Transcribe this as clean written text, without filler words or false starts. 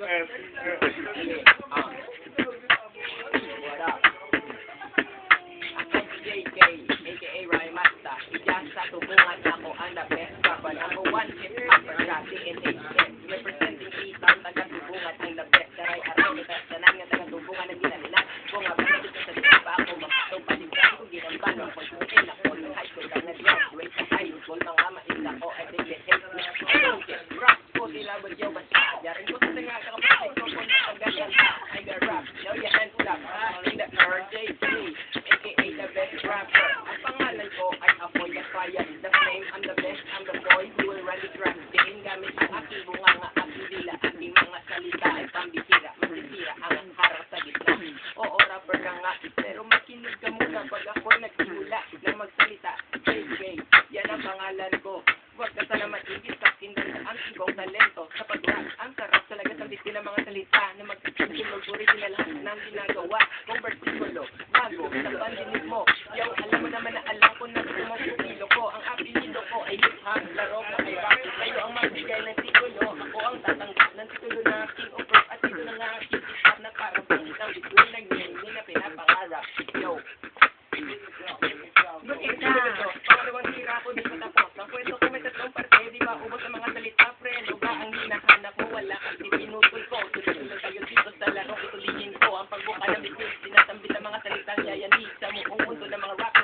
What up? JK, aka Ryan Masta. Ijaz sa tubungan ako ang the best rapper. Number one hip hopper sa DNHS. Representing Isang taga-tubungan ang the best. Saray aray ni Tasanan nga taga-tubungan ang ginalinan. Kung mabilis ko sa diba ako makatong paligyan ko ginamban. Ako suin ako ng high school ang nag-graduate sa high school. Mga maisa ko ay DNHS. Rap ko sila bagyo basta. Yarin ko sa nga kakapatid ko kung nakagayan ay ga-rap. Now your hands up in the RJC. The best rapper. Ang pangalan ko ay Apoy the Fire. The flame, I'm the best, I'm the boy who will run the track. Diin gamit ang aking bunganga, aking dila, aking mga salita ay pambihira. Masisira ang harang sa gitna. Oo, rapper ka nga, pero makinig ka muna pag ako'y nagsimula na magsalita. JK, yan ang pangalan ko. Huwag ka sana matigil sa kindan ang ibang talento. Sa pag-rap, ang sarap talaga sa bitin ng mga salita na magsisimulog original ng ginagawa. Kung versikulo, bago, sa pandinig mo. Yo, alam mo naman na alam ko na sumapupilo ko. Ang apelido ko ay hip-hop, laro ko ay rap. Kayo ang magbigay ng titulo. Ako ang tatanggap ng titulo na king of rap. At ito na nga aking hip-hop na parang pangitang bituin ng name na pinapangarap. Yo. Pangalawang hira ko di matapos. Ang kwento ko may tatlong parte. Di ba ubos ang mga salita, pre? Ano ba ang hinahanap mo? Wala kasi pinutol ko. Tuloy tayo dito sa laro. Itulihin ko ang pagbuka ng bitin. Sinasambit ang mga salita. Yayanisa mo ang mundo ng mga rap.